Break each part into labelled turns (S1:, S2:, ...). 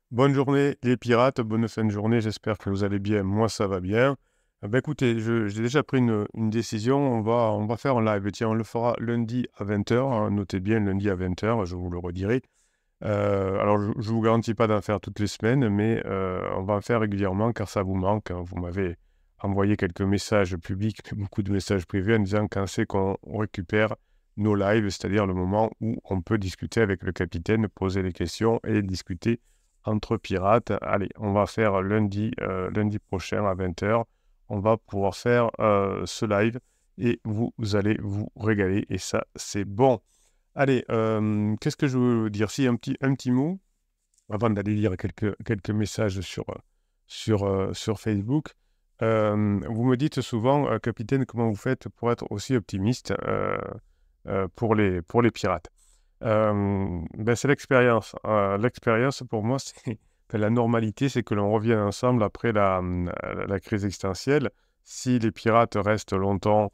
S1: Bonne journée les pirates, bonne fin de journée, j'espère que vous allez bien, moi ça va bien. Écoutez, j'ai déjà pris une décision, on va faire un live, tiens, on le fera lundi à 20h, hein, notez bien lundi à 20h, je vous le redirai. Alors je ne vous garantis pas d'en faire toutes les semaines, mais on va en faire régulièrement car ça vous manque, hein. Vous m'avez envoyé quelques messages publics, mais beaucoup de messages privés en disant quand c'est qu'on récupère nos lives, c'est-à-dire le moment où on peut discuter avec le capitaine, poser des questions et discuter entre pirates. Allez, on va faire lundi prochain à 20h. On va pouvoir faire ce live et vous allez vous régaler et ça, c'est bon. Allez, qu'est-ce que je veux vous dire? Si, un petit mot avant d'aller lire quelques messages sur Facebook. Vous me dites souvent, capitaine, comment vous faites pour être aussi optimiste pour les pirates? C'est l'expérience. L'expérience, pour moi, c'est enfin, la normalité, c'est que l'on revienne ensemble après la crise existentielle. Si les pirates restent longtemps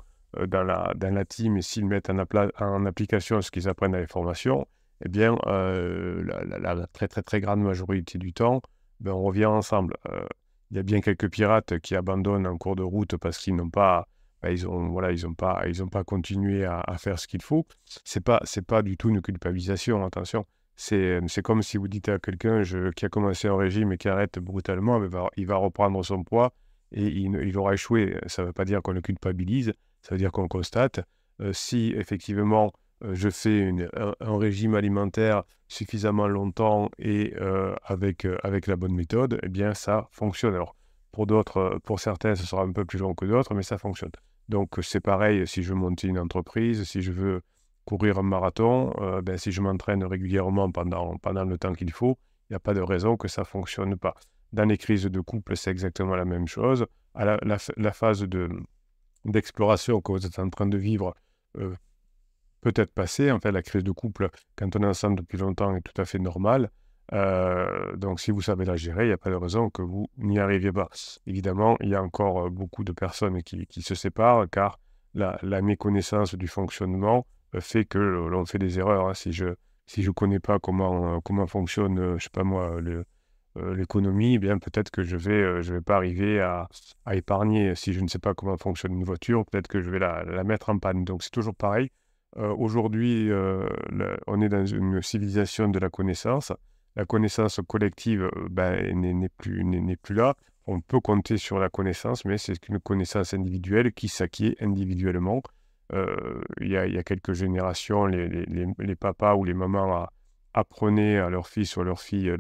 S1: dans la team et s'ils mettent en application ce qu'ils apprennent à les formations, eh bien, la très, très, très grande majorité du temps, on revient ensemble. Il y a bien quelques pirates qui abandonnent en cours de route parce qu'ils n'ont pas, ils ont pas continué à faire ce qu'il faut. C'est pas du tout une culpabilisation, attention. C'est comme si vous dites à quelqu'un qui a commencé un régime et qui arrête brutalement, il va reprendre son poids et il aura échoué. Ça ne veut pas dire qu'on le culpabilise, ça veut dire qu'on constate. Si effectivement je fais un régime alimentaire suffisamment longtemps et avec la bonne méthode, eh bien ça fonctionne. Alors pour d'autres, pour certains, ce sera un peu plus long que d'autres, mais ça fonctionne. Donc c'est pareil si je monte une entreprise, si je veux courir un marathon, si je m'entraîne régulièrement pendant le temps qu'il faut, il n'y a pas de raison que ça ne fonctionne pas. Dans les crises de couple, c'est exactement la même chose. À la phase d'exploration que vous êtes en train de vivre, euh, peut-être passée. En fait, la crise de couple, quand on est ensemble depuis longtemps, est tout à fait normale. Donc, si vous savez la gérer, il n'y a pas de raison que vous n'y arriviez pas. Évidemment, il y a encore beaucoup de personnes qui se séparent car la méconnaissance du fonctionnement fait que l'on fait des erreurs, hein. Si je connais pas comment fonctionne, je sais pas moi, l'économie, eh bien peut-être que je vais pas arriver à épargner. Si je ne sais pas comment fonctionne une voiture, peut-être que je vais la mettre en panne. Donc c'est toujours pareil. Aujourd'hui, on est dans une civilisation de la connaissance. La connaissance collective, n'est plus là. On peut compter sur la connaissance, mais c'est une connaissance individuelle qui s'acquiert individuellement. Il y a quelques générations, les papas ou les mamans apprenaient à leurs fils ou à leurs filles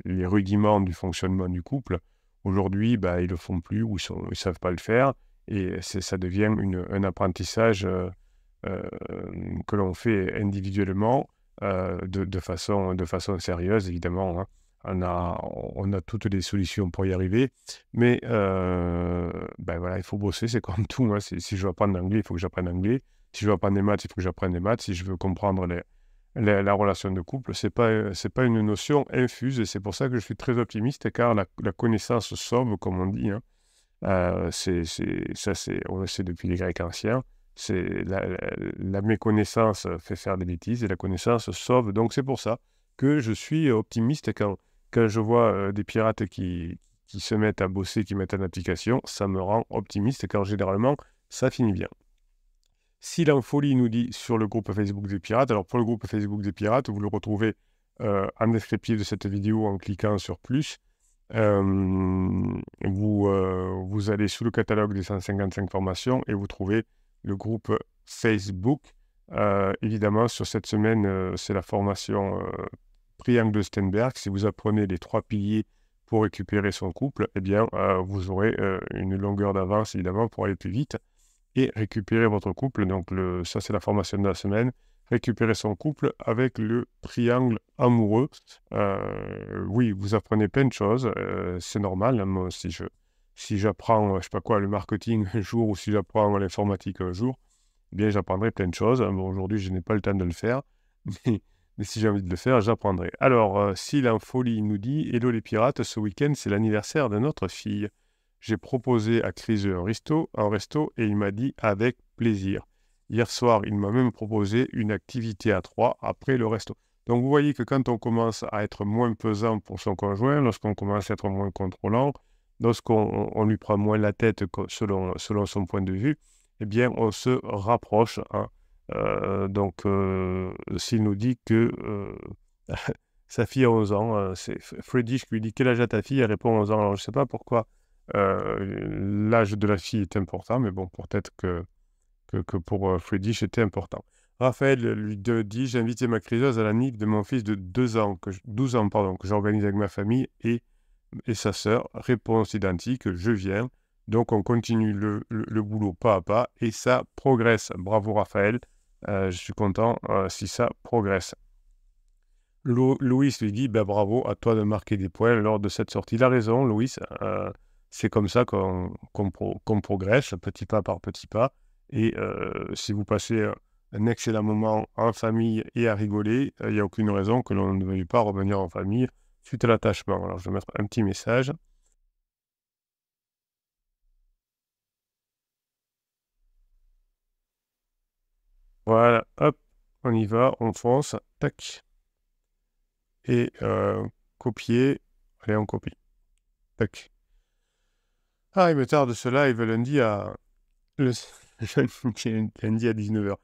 S1: les rudiments du fonctionnement du couple. Aujourd'hui, ils le font plus ou ils savent pas le faire et ça devient un apprentissage euh, que l'on fait individuellement de façon sérieuse, évidemment, hein. On a toutes les solutions pour y arriver, mais voilà, il faut bosser, c'est comme tout, hein. Si je veux apprendre l'anglais, il faut que j'apprenne l'anglais. Si je veux apprendre les maths, il faut que j'apprenne les maths. Si je veux comprendre la relation de couple, c'est pas une notion infuse et c'est pour ça que je suis très optimiste car la connaissance sauve, comme on dit, hein. On le sait depuis les Grecs anciens. La méconnaissance fait faire des bêtises et la connaissance sauve. Donc c'est pour ça que je suis optimiste quand je vois des pirates qui se mettent à bosser, qui mettent en application, ça me rend optimiste car généralement ça finit bien. S'il en folie nous dit sur le groupe Facebook des pirates, alors pour le groupe Facebook des pirates, vous le retrouvez en descriptif de cette vidéo en cliquant sur plus. Vous allez sous le catalogue des 155 formations et vous trouvez le groupe Facebook. Évidemment, sur cette semaine, c'est la formation Triangle de Steinberg. Si vous apprenez les 3 piliers pour récupérer son couple, eh bien, vous aurez une longueur d'avance, évidemment, pour aller plus vite et récupérer votre couple. Donc, ça, c'est la formation de la semaine. Récupérer son couple avec le triangle amoureux. Oui, vous apprenez plein de choses. C'est normal, hein. Moi, si j'apprends, je sais pas quoi, le marketing un jour ou si j'apprends l'informatique un jour, eh bien, j'apprendrai plein de choses. Bon, aujourd'hui, je n'ai pas le temps de le faire, mais, mais si j'ai envie de le faire, j'apprendrai. Alors, s'il en folie, il nous dit: Hello les pirates, ce week-end, c'est l'anniversaire de notre fille. J'ai proposé à Chris un resto et il m'a dit avec plaisir. Hier soir, il m'a même proposé une activité à 3 après le resto. Donc, vous voyez que quand on commence à être moins pesant pour son conjoint, lorsqu'on commence à être moins contrôlant, lorsqu'on lui prend moins la tête selon son point de vue, eh bien, on se rapproche, hein. S'il nous dit que sa fille a 11 ans, c'est Freddy, je lui dis: «Quel âge a ta fille?» Elle répond 11 ans. Alors, je ne sais pas pourquoi l'âge de la fille est important, mais bon, peut-être que pour Freddy, c'était important. Raphaël lui dit: «J'ai invité ma criseuse à la nif de mon fils de 12 ans, pardon, que j'organise avec ma famille et sa sœur. Réponse identique, je viens. Donc, on continue le boulot pas à pas et ça progresse. Bravo Raphaël, je suis content si ça progresse.» Louis lui dit: «Ben, bravo, à toi de marquer des points lors de cette sortie.» Il a raison, Louis, c'est comme ça qu'on progresse, petit pas par petit pas. Et si vous passez un excellent moment en famille et à rigoler, il n'y a aucune raison que l'on ne veuille pas revenir en famille suite à l'attachement. Alors, je vais mettre un petit message. Voilà, hop, on y va, on fonce, tac. Et copier, allez, on copie, tac. Ah, il me tarde ce live lundi à... lundi à 19h.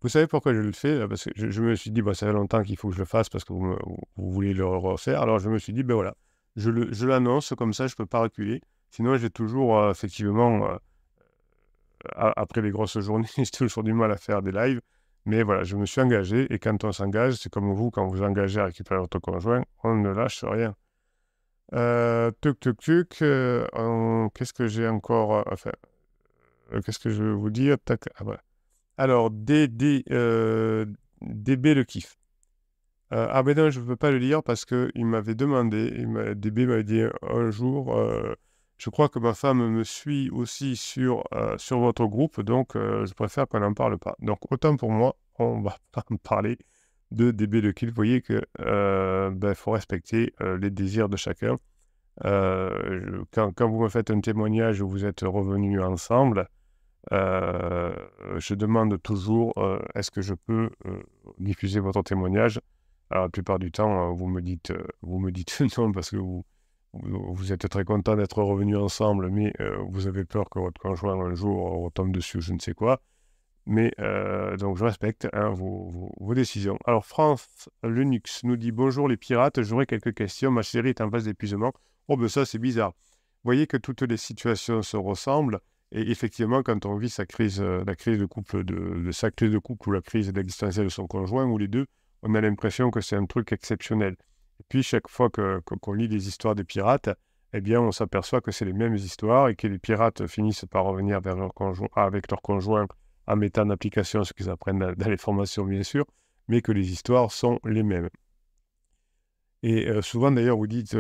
S1: Vous savez pourquoi je le fais? Parce que je me suis dit, bah, ça fait longtemps qu'il faut que je le fasse parce que vous voulez le refaire. Alors, je me suis dit, ben voilà, je l'annonce, comme ça, je ne peux pas reculer. Sinon, j'ai toujours, effectivement, après les grosses journées, j'ai toujours du mal à faire des lives. Mais voilà, je me suis engagé. Et quand on s'engage, c'est comme vous, quand vous engagez à récupérer votre conjoint, on ne lâche rien. Qu'est-ce que j'ai encore enfin, qu'est-ce que je veux vous dire? Tac, ah, voilà. Alors, DB le kiff. Ah ben non, je ne peux pas le lire parce qu'il m'avait demandé, DB m'avait dit un jour, je crois que ma femme me suit aussi sur votre groupe, donc je préfère qu'on n'en parle pas. Donc autant pour moi, on va pas en parler de DB le kiff. Vous voyez que faut respecter les désirs de chacun. Quand vous me faites un témoignage où vous êtes revenus ensemble, je demande toujours est-ce que je peux diffuser votre témoignage. Alors, la plupart du temps, vous me dites non parce que vous êtes très content d'être revenus ensemble, mais vous avez peur que votre conjoint un jour retombe dessus ou je ne sais quoi. Mais donc je respecte vos décisions. Alors France Linux nous dit: «Bonjour les pirates, j'aurais quelques questions. Ma chérie est en phase d'épuisement.» Oh ben ça c'est bizarre. Vous voyez que toutes les situations se ressemblent et effectivement quand on vit la crise de couple sa crise de couple ou la crise existentielle de son conjoint ou les deux, on a l'impression que c'est un truc exceptionnel. Et puis chaque fois qu'on lit des histoires des pirates, eh bien on s'aperçoit que c'est les mêmes histoires et que les pirates finissent par revenir vers avec leur conjoint en mettant en application ce qu'ils apprennent dans les formations, bien sûr, mais que les histoires sont les mêmes. Et souvent, d'ailleurs, vous dites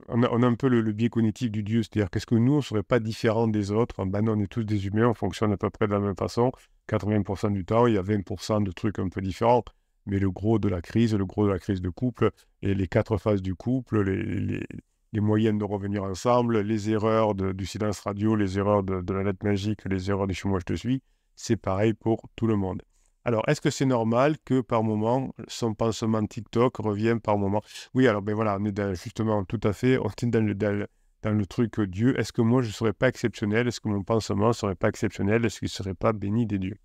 S1: on a un peu le biais cognitif du Dieu, c'est-à-dire qu'est-ce que nous, on ne serait pas différents des autres? Ben non, on est tous des humains, on fonctionne à peu près de la même façon. 80% du temps, il y a 20% de trucs un peu différents. Mais le gros de la crise de couple, et les 4 phases du couple, les moyens de revenir ensemble, les erreurs du silence radio, les erreurs de la lettre magique, les erreurs du « moi je te suis », c'est pareil pour tout le monde. Alors, est-ce que c'est normal que par moment, son pansement TikTok revienne par moment? Oui, alors ben voilà, on est justement tout à fait, on est dans le truc Dieu. Est-ce que moi je ne serais pas exceptionnel? Est-ce que mon pansement ne serait pas exceptionnel? Est-ce qu'il ne serait pas béni des dieux?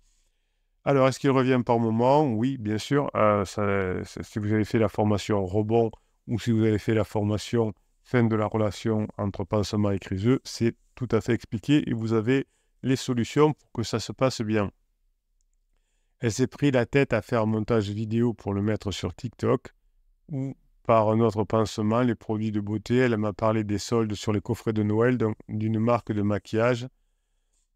S1: Alors, est-ce qu'il revient par moment? Oui, bien sûr. Si vous avez fait la formation rebond ou si vous avez fait la formation fin de la relation entre pansement et criseux, c'est tout à fait expliqué et vous avez les solutions pour que ça se passe bien. Elle s'est pris la tête à faire un montage vidéo pour le mettre sur TikTok ou par un autre pansement, les produits de beauté. Elle m'a parlé des soldes sur les coffrets de Noël d'une marque de maquillage.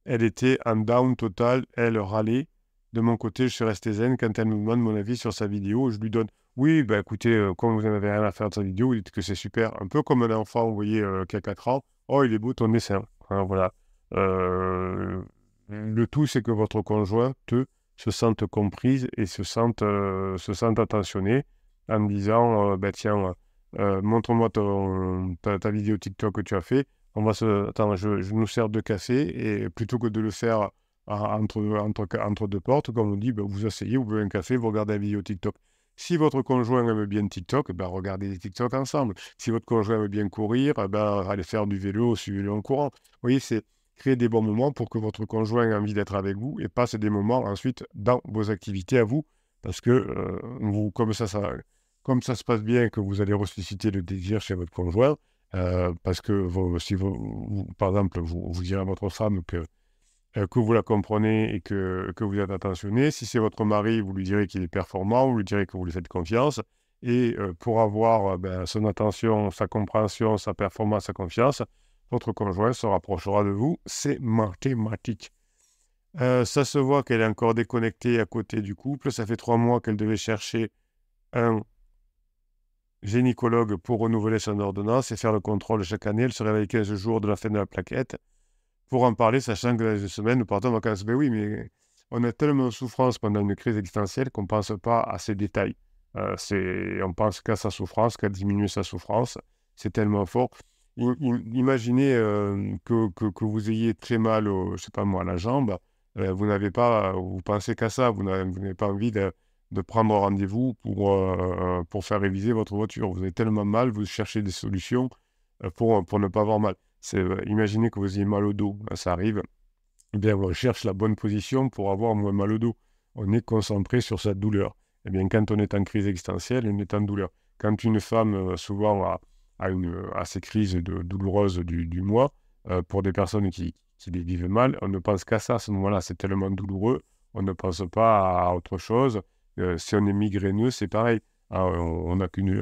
S1: Elle était en down total, elle râlait. De mon côté, je suis resté zen quand elle me demande mon avis sur sa vidéo. Je lui donne: «Oui, bah écoutez, comme vous n'avez rien à faire de sa vidéo, vous dites que c'est super.» Un peu comme un enfant, vous voyez, qui a 4 ans. «Oh, il est beau ton dessin.» Hein, voilà. Le tout, c'est que votre conjointe se sente comprise et se sente attentionnée en me disant bah, tiens, montre-moi ta vidéo TikTok que tu as fait. Attends, je nous sers de café et plutôt que de le faire entre deux portes, comme on dit, bah, vous asseyez, vous buvez un café, vous regardez la vidéo TikTok. Si votre conjoint aime bien TikTok, ben, regardez des TikTok ensemble. Si votre conjoint aime bien courir, eh ben, allez faire du vélo, suivez-le en courant. Vous voyez, c'est créer des bons moments pour que votre conjoint ait envie d'être avec vous et passe des moments ensuite dans vos activités à vous. Parce que comme ça se passe bien, que vous allez ressusciter le désir chez votre conjoint, parce que si par exemple, vous direz à votre femme que vous la comprenez et que vous êtes attentionné. Si c'est votre mari, vous lui direz qu'il est performant, vous lui direz que vous lui faites confiance. Et pour avoir son attention, sa compréhension, sa performance, sa confiance, votre conjoint se rapprochera de vous. C'est mathématique. Ça se voit qu'elle est encore déconnectée à côté du couple. Ça fait 3 mois qu'elle devait chercher un gynécologue pour renouveler son ordonnance et faire le contrôle chaque année. Elle se réveille 15 jours de la fin de la plaquette pour en parler, sachant que dans une semaine, nous partons en vacances. Ben oui, mais on est tellement en souffrance pendant une crise existentielle qu'on ne pense pas à ces détails. On pense qu'à sa souffrance, qu'à diminuer sa souffrance. C'est tellement fort. Imaginez que vous ayez très mal, je sais pas moi, à la jambe. Vous pensez qu'à ça. Vous n'avez pas envie de prendre rendez-vous pour faire réviser votre voiture. Vous avez tellement mal, vous cherchez des solutions pour ne pas avoir mal. Imaginez que vous ayez mal au dos, ça arrive. Eh bien, on cherche la bonne position pour avoir moins mal au dos. On est concentré sur sa douleur. Eh bien, quand on est en crise existentielle, on est en douleur. Quand une femme, souvent, a ces crises douloureuses du mois, pour des personnes qui les vivent mal, on ne pense qu'à ça. À ce moment-là, c'est tellement douloureux, on ne pense pas à autre chose. Si on est migraineux, c'est pareil. On n'a qu'une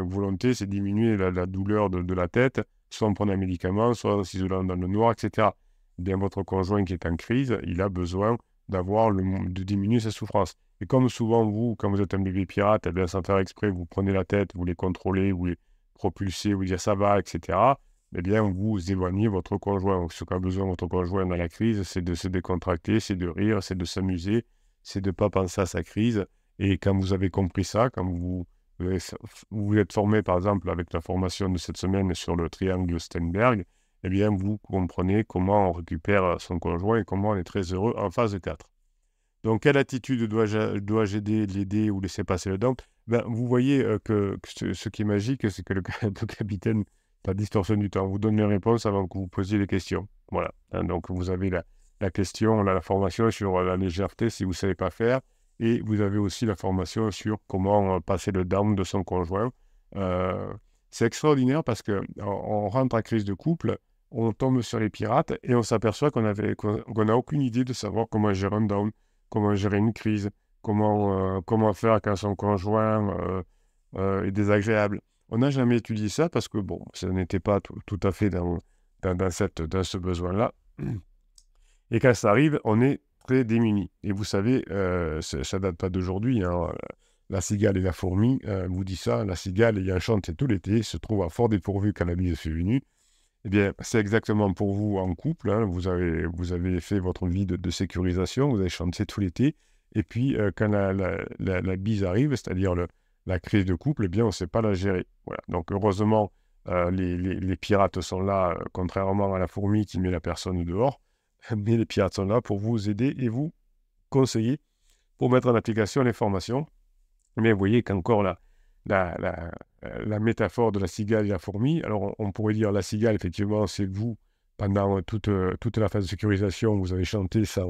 S1: volonté, c'est diminuer la douleur de la tête, soit en prenant un médicament, soit en s'isolant dans le noir, etc. Bien, votre conjoint qui est en crise, il a besoin de diminuer sa souffrance. Et comme souvent, vous, quand vous êtes un bébé pirate, eh bien, sans faire exprès, vous prenez la tête, vous les contrôlez, vous les propulsez, vous dites ça va, etc. Eh bien, vous éloignez votre conjoint. Ce qu'a besoin votre conjoint dans la crise, c'est de se décontracter, c'est de rire, c'est de s'amuser, c'est de ne pas penser à sa crise. Et quand vous avez compris ça, quand vous êtes formé, par exemple, avec la formation de cette semaine sur le triangle Steinberg, eh bien, vous comprenez comment on récupère son conjoint et comment on est très heureux en phase 4. Donc, quelle attitude dois-je l'aider ou laisser passer le dent? Ben, vous voyez que ce qui est magique, c'est que le capitaine, la distorsion du temps, vous donne les réponses avant que vous posiez les questions. Voilà. Donc, vous avez la question, la formation sur la légèreté si vous ne savez pas faire. Et vous avez aussi la formation sur comment passer le down de son conjoint. C'est extraordinaire parce qu'on rentre en crise de couple, on tombe sur les pirates et on s'aperçoit qu'on n'a aucune idée de savoir comment gérer un down, comment gérer une crise, comment faire quand son conjoint est désagréable. On n'a jamais étudié ça parce que, bon, ça n'était pas tout à fait dans ce besoin-là. Et quand ça arrive, on est très démunis. Et vous savez, ça date pas d'aujourd'hui, hein. La cigale et la fourmi, vous dit ça, la cigale ayant chanté tout l'été se trouve à fort dépourvu quand la bise fut venue. Eh bien, c'est exactement pour vous en couple, hein. Vous avez fait votre vie de sécurisation, vous avez chanté tout l'été. Et puis, quand la bise arrive, c'est-à-dire la crise de couple, eh bien, on ne sait pas la gérer. Voilà. Donc, heureusement, les pirates sont là, contrairement à la fourmi qui met la personne dehors. Mais les pirates sont là pour vous aider et vous conseiller pour mettre en application les formations. Mais vous voyez qu'encore la métaphore de la cigale et la fourmi, alors on pourrait dire la cigale, effectivement, c'est vous, pendant toute la phase de sécurisation, vous avez chanté ça,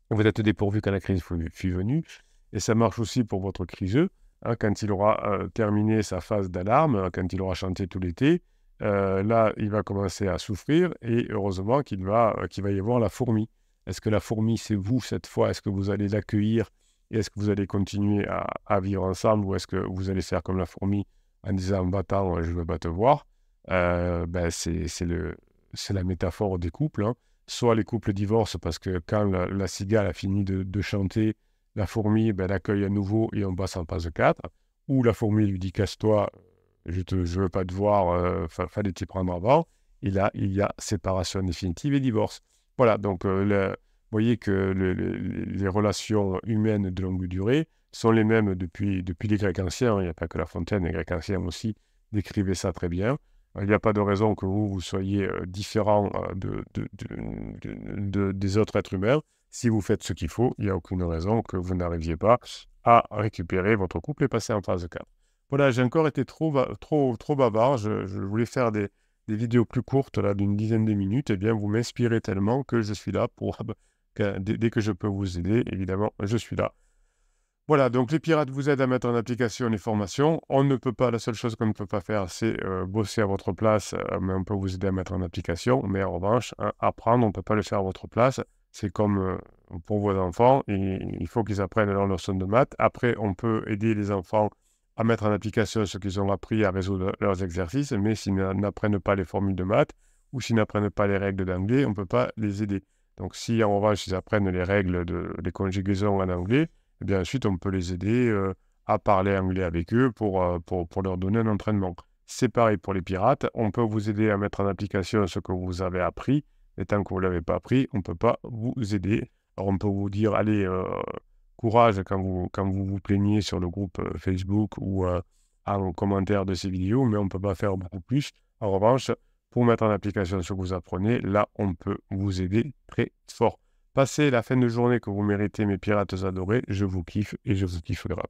S1: vous êtes dépourvu quand la crise fut venue, et ça marche aussi pour votre criseux, hein, quand il aura terminé sa phase d'alarme, quand il aura chanté tout l'été, là, il va commencer à souffrir, et heureusement qu'il va y avoir la fourmi. Est-ce que la fourmi, c'est vous cette fois? Est-ce que vous allez l'accueillir? Et est-ce que vous allez continuer à vivre ensemble ou est-ce que vous allez faire comme la fourmi en disant va-t'en, je ne veux pas te voir? C'est la métaphore des couples, hein. Soit les couples divorcent parce que quand la cigale a fini de chanter, la fourmi l'accueille à nouveau et on passe en phase 4. Ou la fourmi lui dit casse-toi, je ne veux pas te voir, fallait t'y prendre avant. Et là, il y a séparation définitive et divorce. Voilà, donc vous voyez que les relations humaines de longue durée sont les mêmes depuis les Grecs anciens. Il n'y a pas que La Fontaine, les Grecs anciens aussi décrivaient ça très bien. Il n'y a pas de raison que vous soyez différent des autres êtres humains. Si vous faites ce qu'il faut, il n'y a aucune raison que vous n'arriviez pas à récupérer votre couple et passer en phase 4. Voilà, j'ai encore été trop bavard. Je voulais faire des vidéos plus courtes, là, d'une dizaine de minutes. Eh bien, vous m'inspirez tellement que je suis là pour... dès que je peux vous aider, évidemment, je suis là. Voilà, donc les pirates vous aident à mettre en application les formations. On ne peut pas, la seule chose qu'on ne peut pas faire, c'est bosser à votre place, mais on peut vous aider à mettre en application. Mais en revanche, apprendre, on ne peut pas le faire à votre place. C'est comme pour vos enfants, il faut qu'ils apprennent leurs leçons de maths. Après, on peut aider les enfants à mettre en application ce qu'ils ont appris, à résoudre leurs exercices, mais s'ils n'apprennent pas les formules de maths ou s'ils n'apprennent pas les règles d'anglais, on ne peut pas les aider. Donc si en revanche, ils apprennent les règles des conjugaisons en anglais, eh bien ensuite, on peut les aider à parler anglais avec eux pour leur donner un entraînement. C'est pareil pour les pirates. On peut vous aider à mettre en application ce que vous avez appris. Et tant que vous ne l'avez pas appris, on ne peut pas vous aider. Alors, on peut vous dire, allez, courage quand vous plaignez sur le groupe Facebook ou en commentaire de ces vidéos, mais on ne peut pas faire beaucoup plus. En revanche, pour mettre en application ce que vous apprenez, là, on peut vous aider très fort. Passez la fin de journée que vous méritez, mes pirates adorés. Je vous kiffe et je vous kiffe grave.